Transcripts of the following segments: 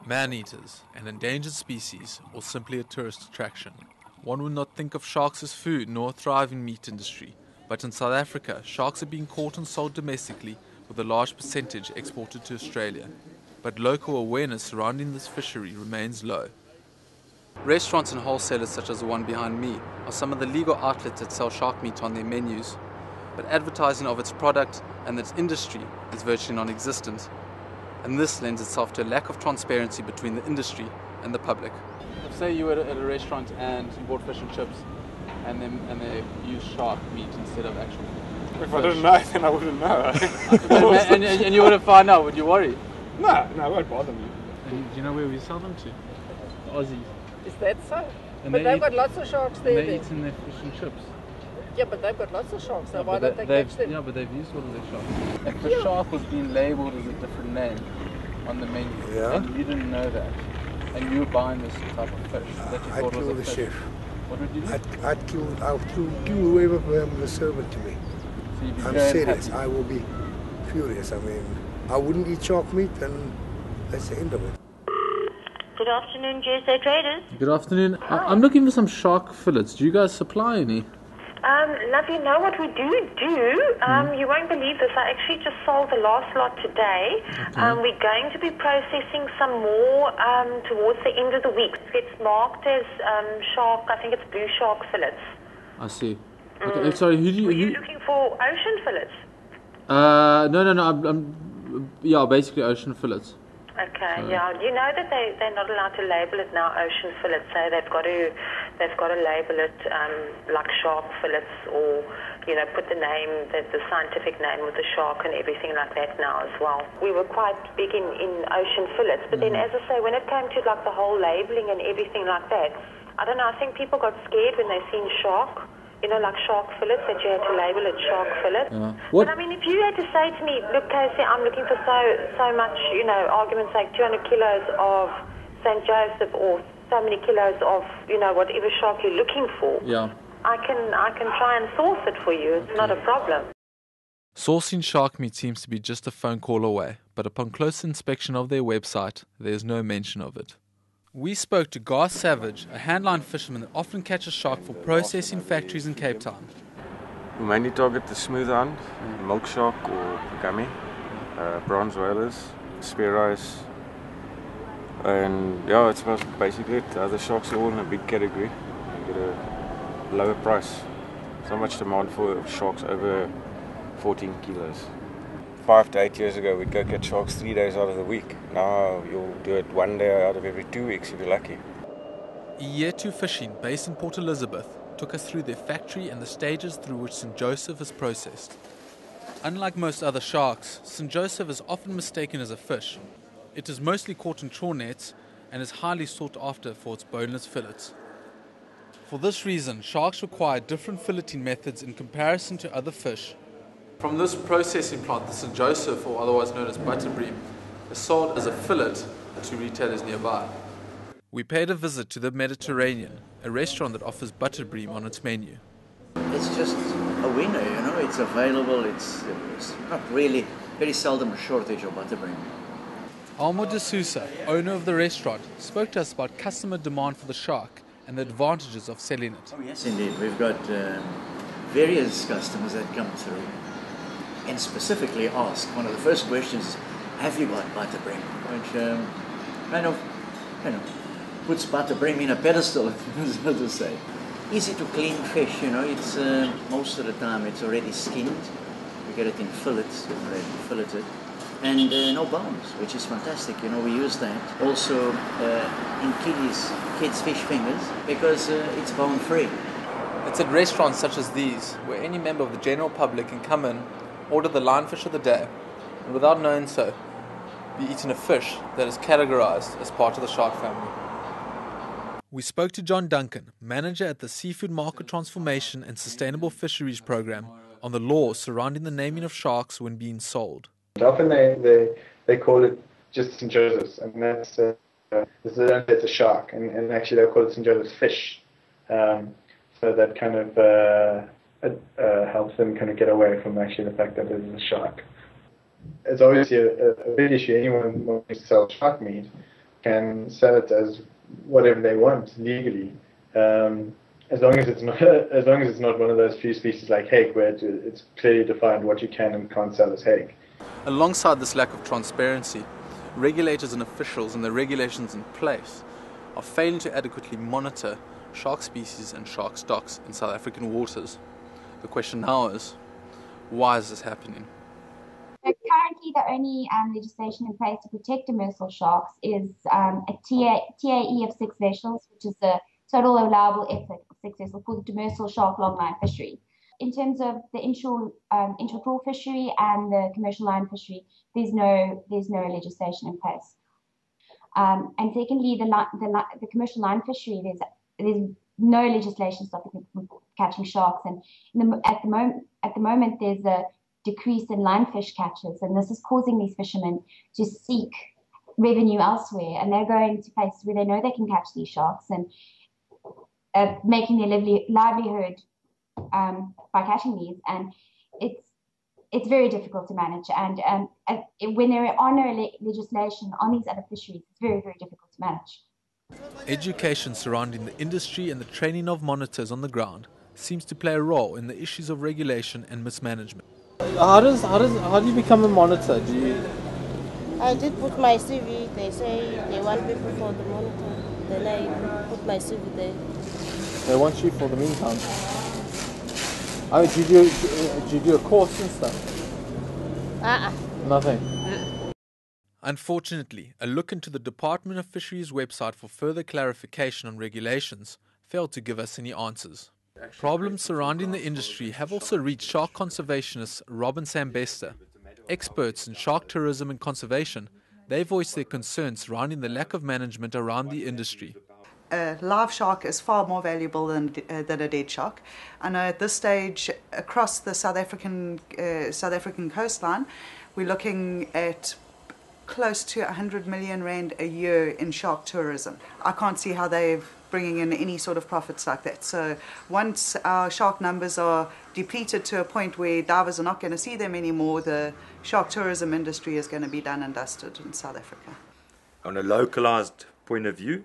Man-eaters, an endangered species, or simply a tourist attraction. One would not think of sharks as food nor a thriving meat industry, but in South Africa, sharks are being caught and sold domestically, with a large percentage exported to Australia. But local awareness surrounding this fishery remains low. Restaurants and wholesalers such as the one behind me are some of the legal outlets that sell shark meat on their menus, but advertising of its product and its industry is virtually non-existent, and this lends itself to a lack of transparency between the industry and the public. If say you were at a restaurant and you bought fish and chips and they used shark meat instead of actual fish. If I didn't know, then I wouldn't know. and you would have found out, would you worry? No, it won't bother me. And do you know where we sell them to? The Aussies. Is that so? And but they've got lots of sharks there. And they eat in their fish and chips. Yeah, but they've got lots of sharks, so why don't they catch them? Yeah, but they've used all of their sharks. If the shark was being labelled as a different name on the menu, and you didn't know that, and you were buying this type of fish that you thought was a fish, chef. What would you do? I'd kill whoever will serve it to me. So you'd be I'm very serious. happy. I will be furious. I mean, I wouldn't eat shark meat, and that's the end of it. Good afternoon, GSA Traders. Good afternoon. I'm looking for some shark fillets. Do you guys supply any? Love, you know what we do? You won't believe this. I actually just sold the last lot today. Okay. We're going to be processing some more towards the end of the week. It's marked as shark, I think it's blue shark fillets. I see. Okay, sorry, Were you looking for ocean fillets? No. Basically ocean fillets. Okay, yeah. You know that they're not allowed to label it now ocean fillets, so they've got to label it like shark fillets, or put the name, the scientific name with the shark and everything like that now as well. We were quite big in ocean fillets, but then as I say, when it came to like the whole labeling and everything like that, I don't know, I think people got scared when they seen shark. Like shark fillets, that you had to label it shark fillet. Yeah. But I mean, if you had to say to me, look, Casey, I'm looking for so much, argument's sake, 200 kilos of St. Joseph, or so many kilos of, whatever shark you're looking for, I can try and source it for you. It's not a problem. Sourcing shark meat seems to be just a phone call away, but upon close inspection of their website, there is no mention of it. We spoke to Gar Savage, a handline fisherman that often catches shark for processing factories in Cape Town. We mainly target the smooth end, milk shark or gummy, bronze whalers, spear eyes, and it's basically it. The other sharks are all in a big category. You get a lower price. So much demand for sharks over 14 kilos. 5 to 8 years ago, we'd go catch sharks 3 days out of the week. Now you'll do it 1 day out of every 2 weeks if you're lucky. Year 2 Fishing, based in Port Elizabeth, took us through their factory and the stages through which St. Joseph is processed. Unlike most other sharks, St. Joseph is often mistaken as a fish. It is mostly caught in trawl nets and is highly sought after for its boneless fillets. For this reason, sharks require different filleting methods in comparison to other fish. From this processing plant, the St. Joseph, or otherwise known as butterbream, is sold as a fillet to retailers nearby. We paid a visit to the Mediterranean, a restaurant that offers butterbream on its menu. It's just a winner, it's available, it's not really, very seldom a shortage of butterbream. Almo de Sousa, owner of the restaurant, spoke to us about customer demand for the shark and the advantages of selling it. Oh yes, indeed. We've got various customers that come through and specifically ask, one of the first questions is, have you got butterbream? Which kind of puts butterbream in a pedestal, so to say. Easy to clean fish, it's most of the time it's already skinned. We get it in fillets, already filleted. And no bones, which is fantastic. We use that also in kids' fish fingers, because it's bone-free. It's at restaurants such as these, where any member of the general public can come in, order the lionfish of the day, and without knowing so, be eating a fish that is categorized as part of the shark family. We spoke to John Duncan, manager at the Seafood Market Transformation and Sustainable Fisheries Program, on the laws surrounding the naming of sharks when being sold. Often they call it just St. Joseph's, and that's it's a shark, and actually they'll call it St. Joseph's fish. So that kind of helps them kind of get away from actually the fact that it is a shark. It's obviously a big issue. Anyone wants to sell shark meat, can sell it as whatever they want legally, as long as it's not one of those few species like hake where it's clearly defined what you can and can't sell as hake. Alongside this lack of transparency, regulators and officials and the regulations in place are failing to adequately monitor shark species and shark stocks in South African waters. The question now is, why is this happening? So currently, the only legislation in place to protect demersal sharks is a TAE of 6 vessels, which is the total allowable effort of 6 vessels for the demersal shark longline fishery. In terms of the inshore fishery and the commercial line fishery, there's no legislation in place. And secondly, the commercial line fishery, there's no legislation stopping them from catching sharks. And at the moment, there's a decrease in lionfish catches, and this is causing these fishermen to seek revenue elsewhere, and they're going to places where they know they can catch these sharks and making their livelihood by catching these, and it's very difficult to manage. And when there are no legislation on these other fisheries, it's very, very difficult to manage. Education surrounding the industry and the training of monitors on the ground seems to play a role in the issues of regulation and mismanagement. How do you become a monitor? I did put my CV. They say they want people for the monitor. Then I put my CV there. They want you for the meantime. Oh, do you do a course and stuff? Nothing. Unfortunately, a look into the Department of Fisheries website for further clarification on regulations failed to give us any answers. Problems surrounding the industry have also reached shark conservationist Robin Sambester. Experts in shark tourism and conservation, they voiced their concerns surrounding the lack of management around the industry. A live shark is far more valuable than a dead shark, and at this stage, across the South African coastline, we're looking at close to 100 million rand a year in shark tourism. I can't see how they're bringing in any sort of profits like that. So once our shark numbers are depleted to a point where divers are not going to see them anymore, the shark tourism industry is going to be done and dusted in South Africa. On a localized point of view,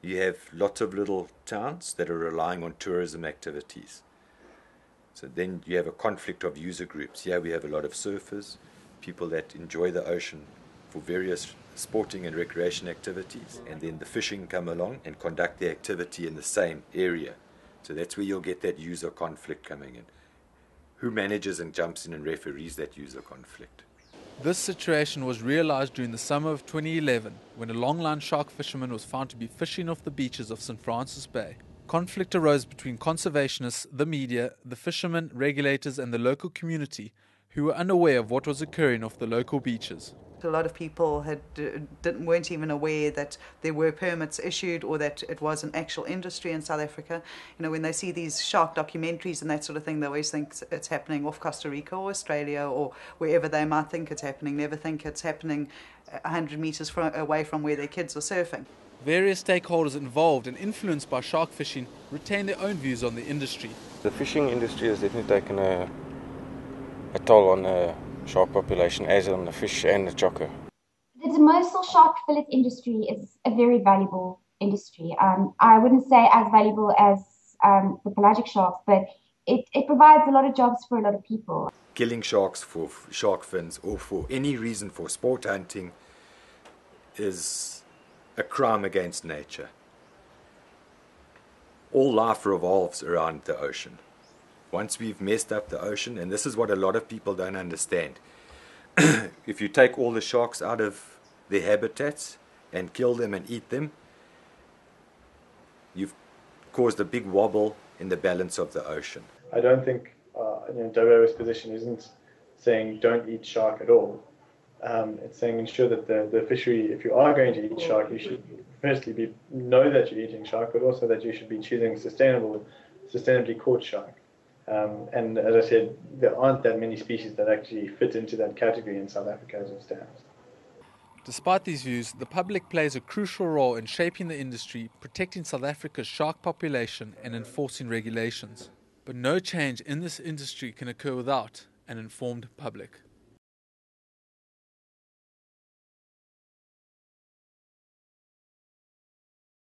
you have lots of little towns that are relying on tourism activities. So then you have a conflict of user groups. Here we have a lot of surfers, people that enjoy the ocean for various sporting and recreation activities, and then the fishing come along and conduct the activity in the same area. So that's where you'll get that user conflict coming in. Who manages and jumps in and referees that user conflict? This situation was realized during the summer of 2011 when a longline shark fisherman was found to be fishing off the beaches of St. Francis Bay. Conflict arose between conservationists, the media, the fishermen, regulators and the local community who were unaware of what was occurring off the local beaches. A lot of people weren't even aware that there were permits issued or that it was an actual industry in South Africa. You know, when they see these shark documentaries and that sort of thing, they always think it's happening off Costa Rica or Australia or wherever they might think it's happening, never think it's happening 100 meters away from where their kids are surfing. Various stakeholders involved and influenced by shark fishing retain their own views on the industry. The fishing industry has definitely taken a toll on the shark population, as on the fish and the chocker. The demersal shark fillet industry is a very valuable industry. I wouldn't say as valuable as the pelagic sharks, but it provides a lot of jobs for a lot of people. Killing sharks for shark fins or for any reason for sport hunting is a crime against nature. All life revolves around the ocean. Once we've messed up the ocean, and this is what a lot of people don't understand, if you take all the sharks out of their habitats and kill them and eat them, you've caused a big wobble in the balance of the ocean. I don't think WA's position isn't saying don't eat shark at all. It's saying ensure that the fishery, if you are going to eat shark, you should firstly know that you're eating shark, but also that you should be choosing sustainably caught shark. And as I said, there aren't that many species that actually fit into that category in South Africa as it stands. Despite these views, the public plays a crucial role in shaping the industry, protecting South Africa's shark population and enforcing regulations. But no change in this industry can occur without an informed public.